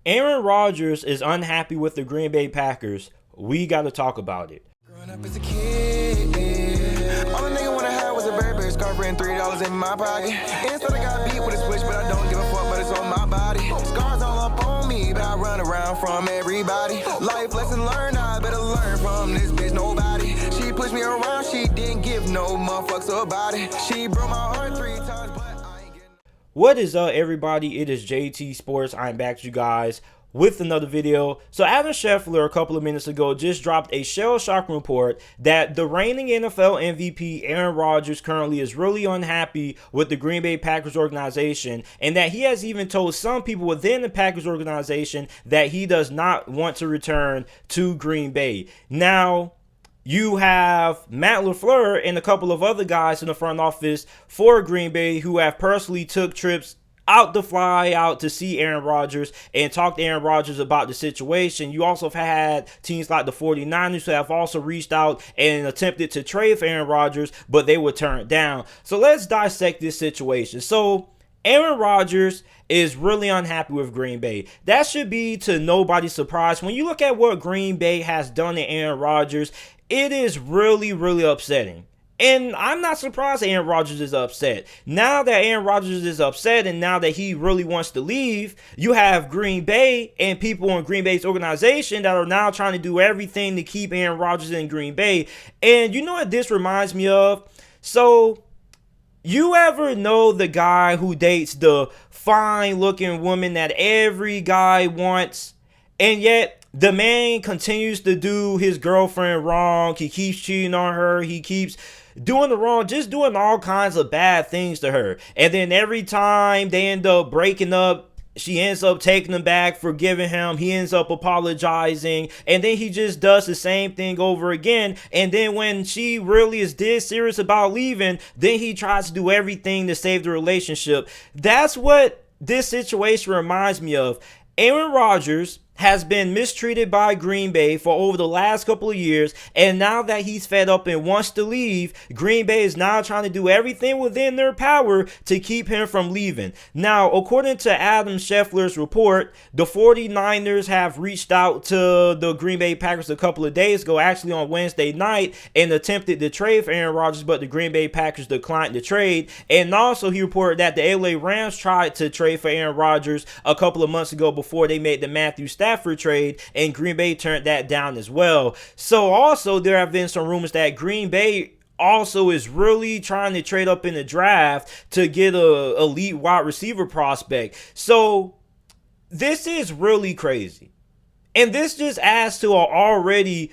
Aaron Rodgers is unhappy with the Green Bay Packers. We got to talk about it. Growing up as a kid, yeah. All a nigga wanna have was a Burberry scarf and $3 in my pocket. Instead I got beat with a switch, but I don't give a fuck, but it's on my body. Scars all up on me, but I run around from everybody. Life lesson learned, I better learn from this bitch, nobody. She pushed me around, she didn't give no motherfucks about it. She broke my heart 3 times, but I ain't getting. What is up, everybody? It is JT Sports. I'm back to you guys with another video. So Adam Scheffler a couple of minutes ago just dropped a shell-shocking report that the reigning NFL MVP Aaron Rodgers currently is really unhappy with the Green Bay Packers organization, and that he has even told some people within the Packers organization that he does not want to return to Green Bay. Now, you have Matt LaFleur and a couple of other guys in the front office for Green Bay who have personally took trips out to fly out to see Aaron Rodgers and talk to Aaron Rodgers about the situation. You also have had teams like the 49ers who have also reached out and attempted to trade for Aaron Rodgers, but they were turned down. So let's dissect this situation. So Aaron Rodgers is really unhappy with Green Bay. That should be to nobody's surprise. When you look at what Green Bay has done to Aaron Rodgers, it is really, really upsetting. And I'm not surprised Aaron Rodgers is upset. Now that Aaron Rodgers is upset and now that he really wants to leave, you have Green Bay and people in Green Bay's organization that are now trying to do everything to keep Aaron Rodgers in Green Bay. And you know what this reminds me of? So, you ever know the guy who dates the fine-looking woman that every guy wants, and yet the man continues to do his girlfriend wrong? He keeps cheating on her. He keeps doing the wrong, just doing all kinds of bad things to her. And then every time they end up breaking up, she ends up taking him back, forgiving him. He ends up apologizing. And then he just does the same thing over again. And then when she really is dead serious about leaving, then he tries to do everything to save the relationship. That's what this situation reminds me of. Aaron Rodgers has been mistreated by Green Bay for over the last couple of years, and now that he's fed up and wants to leave, Green Bay is now trying to do everything within their power to keep him from leaving. Now, according to Adam Scheffler's report, the 49ers have reached out to the Green Bay Packers a couple of days ago, actually on Wednesday night, and attempted to trade for Aaron Rodgers, but the Green Bay Packers declined the trade. And also, he reported that the LA Rams tried to trade for Aaron Rodgers a couple of months ago before they made the Matthew Stafford trade, and Green Bay turned that down as well. So also there have been some rumors that Green Bay also is really trying to trade up in the draft to get a elite wide receiver prospect. So this is really crazy. And this just adds to an already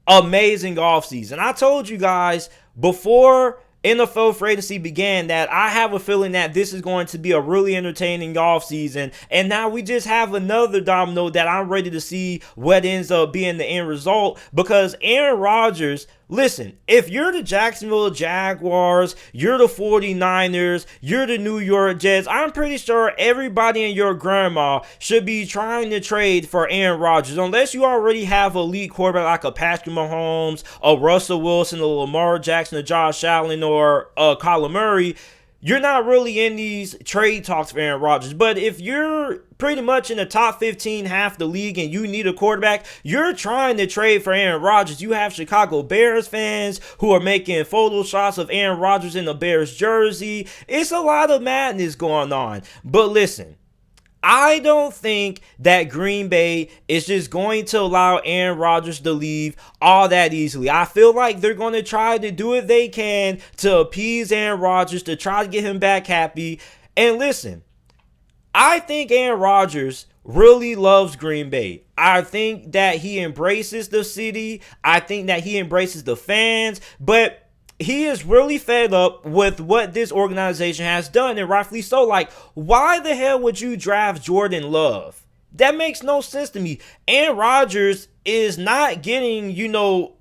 amazing offseason. I told you guys before NFL free agency began that I have a feeling that this is going to be a really entertaining offseason. And now we just have another domino that I'm ready to see what ends up being the end result. Because Aaron Rodgers, listen, if you're the Jacksonville Jaguars, you're the 49ers, you're the New York Jets, I'm pretty sure everybody and your grandma should be trying to trade for Aaron Rodgers. Unless you already have elite quarterback like a Patrick Mahomes, a Russell Wilson, a Lamar Jackson, a Josh Allen, or Kyler Murray, you're not really in these trade talks for Aaron Rodgers. But if you're pretty much in the top 15 half the league and you need a quarterback, you're trying to trade for Aaron Rodgers. You have Chicago Bears fans who are making photo shots of Aaron Rodgers in the Bears jersey. It's a lot of madness going on. But listen, I don't think that Green Bay is just going to allow Aaron Rodgers to leave all that easily. I feel like they're going to try to do what they can to appease Aaron Rodgers, to try to get him back happy. And listen, I think Aaron Rodgers really loves Green Bay. I think that he embraces the city. I think that he embraces the fans. But he is really fed up with what this organization has done, and rightfully so. Like, why the hell would you draft Jordan Love? That makes no sense to me. Aaron Rodgers is not getting,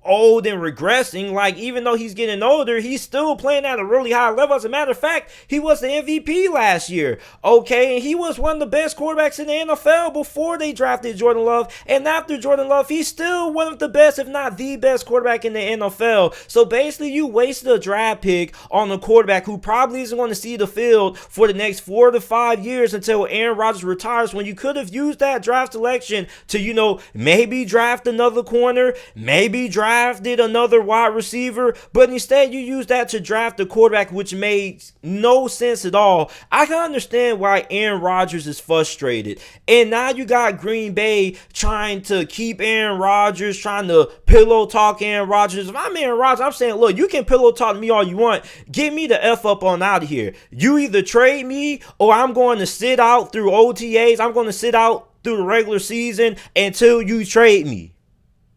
old and regressing. Like, even though he's getting older, he's still playing at a really high level. As a matter of fact, he was the MVP last year. Okay, and he was one of the best quarterbacks in the NFL before they drafted Jordan Love. And after Jordan Love, he's still one of the best, if not the best quarterback in the NFL. So basically, you wasted a draft pick on a quarterback who probably isn't going to see the field for the next 4 to 5 years until Aaron Rodgers retires, when you could have used that draft selection to, maybe draft another corner, maybe drafted another wide receiver, but instead you use that to draft a quarterback, which made no sense at all. I can understand why Aaron Rodgers is frustrated. And now you got Green Bay trying to keep Aaron Rodgers, trying to pillow talk Aaron Rodgers. If I'm Aaron Rodgers, I'm saying, look, you can pillow talk me all you want. Get me the F up on out of here. You either trade me or I'm going to sit out through OTAs. I'm going to sit out through the regular season until you trade me.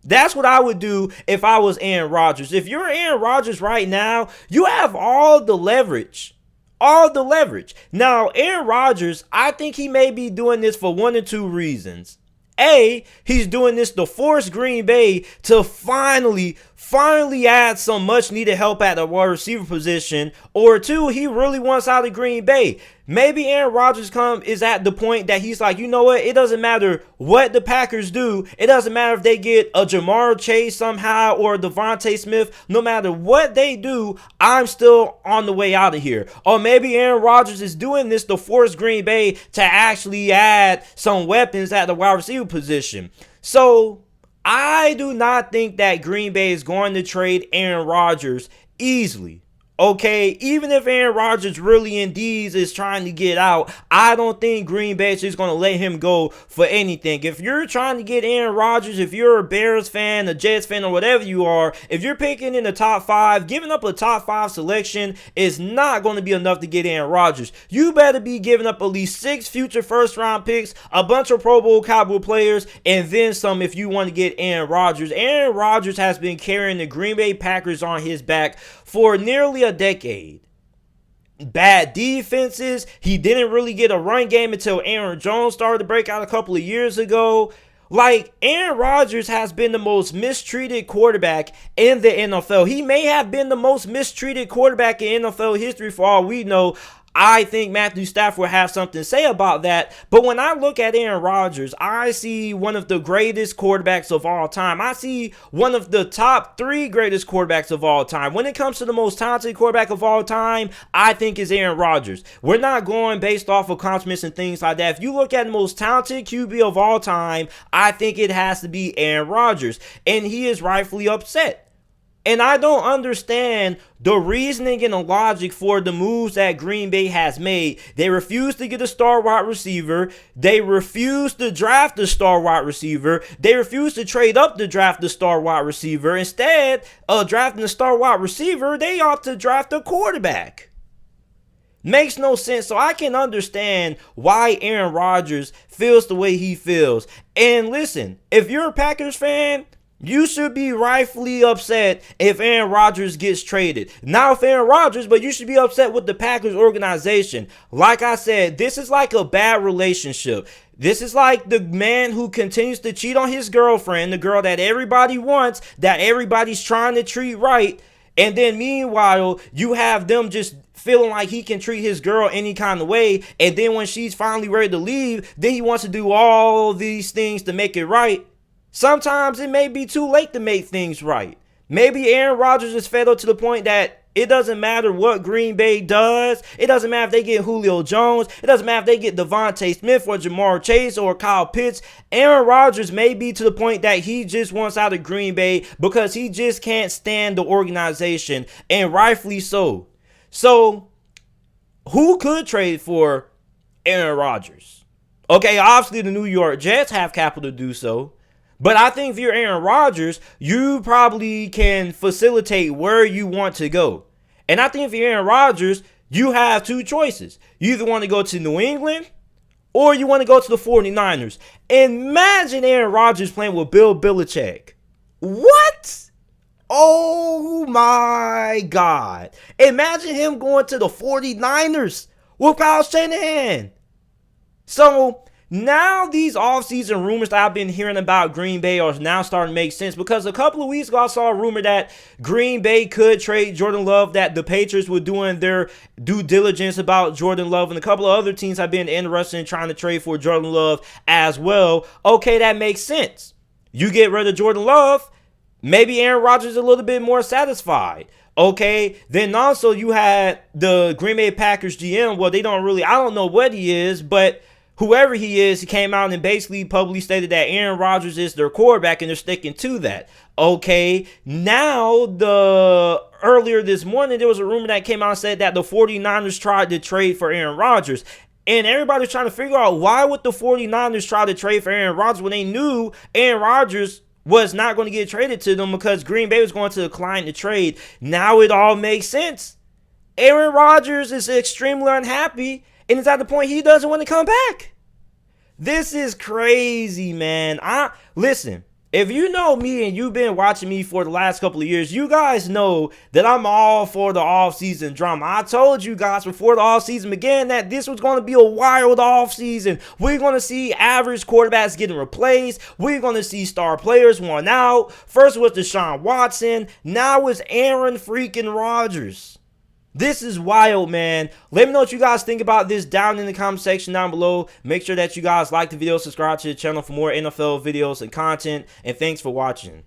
That's what I would do if I was Aaron Rodgers. If you're Aaron Rodgers right now, you have all the leverage. All the leverage. Now, Aaron Rodgers, I think he may be doing this for one or two reasons. A, he's doing this to force Green Bay to finally add some much needed help at the wide receiver position. Or two, he really wants out of Green Bay. Maybe Aaron Rodgers is at the point that he's like, you know what? It doesn't matter what the Packers do. It doesn't matter if they get a Jamar Chase somehow or Devontae Smith. No matter what they do, I'm still on the way out of here. Or maybe Aaron Rodgers is doing this to force Green Bay to actually add some weapons at the wide receiver position. So I do not think that Green Bay is going to trade Aaron Rodgers easily. Okay, even if Aaron Rodgers really indeed is trying to get out, I don't think Green Bay is just going to let him go for anything. If you're trying to get Aaron Rodgers, if you're a Bears fan, a Jets fan, or whatever you are, if you're picking in the top 5, giving up a top 5 selection is not going to be enough to get Aaron Rodgers. You better be giving up at least 6 future first-round picks, a bunch of Pro Bowl caliber players, and then some if you want to get Aaron Rodgers. Aaron Rodgers has been carrying the Green Bay Packers on his back for nearly a decade. Bad defenses. He didn't really get a run game until Aaron Jones started to break out a couple of years ago. Like, Aaron Rodgers has been the most mistreated quarterback in the NFL. He may have been the most mistreated quarterback in NFL history for all we know. I think Matthew Stafford will have something to say about that. But when I look at Aaron Rodgers, I see one of the greatest quarterbacks of all time. I see one of the top 3 greatest quarterbacks of all time. When it comes to the most talented quarterback of all time, I think is Aaron Rodgers. We're not going based off of accomplishments and things like that. If you look at the most talented QB of all time, I think it has to be Aaron Rodgers. And he is rightfully upset. And I don't understand the reasoning and the logic for the moves that Green Bay has made. They refuse to get a star wide receiver. They refuse to draft a star wide receiver. They refuse to trade up to draft a star wide receiver. Instead of drafting a star wide receiver, they ought to draft a quarterback. Makes no sense. So I can understand why Aaron Rodgers feels the way he feels. And listen, if you're a Packers fan, you should be rightfully upset if Aaron Rodgers gets traded. Not with Aaron Rodgers, but you should be upset with the Packers organization. Like I said, this is like a bad relationship. This is like the man who continues to cheat on his girlfriend, the girl that everybody wants, that everybody's trying to treat right. And then meanwhile, you have them just feeling like he can treat his girl any kind of way. And then when she's finally ready to leave, then he wants to do all these things to make it right. Sometimes it may be too late to make things right. Maybe Aaron Rodgers is fed up to the point that it doesn't matter what Green Bay does. It doesn't matter if they get Julio Jones. It doesn't matter if they get Devontae Smith or Jamar Chase or Kyle Pitts. Aaron Rodgers may be to the point that he just wants out of Green Bay because he just can't stand the organization, and rightfully so. So, who could trade for Aaron Rodgers? Okay, obviously the New York Jets have capital to do so. But I think if you're Aaron Rodgers, you probably can facilitate where you want to go. And I think if you're Aaron Rodgers, you have 2 choices. You either want to go to New England or you want to go to the 49ers. Imagine Aaron Rodgers playing with Bill Belichick. What? Oh my God. Imagine him going to the 49ers with Kyle Shanahan. So Now these offseason rumors that I've been hearing about Green Bay are now starting to make sense, because a couple of weeks ago I saw a rumor that Green Bay could trade Jordan Love, that the Patriots were doing their due diligence about Jordan Love, and a couple of other teams have been interested in trying to trade for Jordan Love as well. Okay, that makes sense. You get rid of Jordan Love, maybe Aaron Rodgers is a little bit more satisfied. Okay, then also you had the Green Bay Packers GM. Well, I don't know what he is, but whoever he is, he came out and basically publicly stated that Aaron Rodgers is their quarterback, and they're sticking to that. Okay, now earlier this morning, there was a rumor that came out and said that the 49ers tried to trade for Aaron Rodgers. And everybody's trying to figure out, why would the 49ers try to trade for Aaron Rodgers when they knew Aaron Rodgers was not going to get traded to them, because Green Bay was going to decline the trade. Now it all makes sense. Aaron Rodgers is extremely unhappy, and it's at the point he doesn't want to come back. This is crazy, man. Listen, if you know me and you've been watching me for the last couple of years, you guys know that I'm all for the offseason drama. I told you guys before the offseason began that this was going to be a wild offseason. We're going to see average quarterbacks getting replaced. We're going to see star players worn out. First was Deshaun Watson. Now it's Aaron freaking Rodgers. This is wild, man. Let me know what you guys think about this down in the comment section down below. Make sure that you guys like the video, subscribe to the channel for more NFL videos and content. And thanks for watching.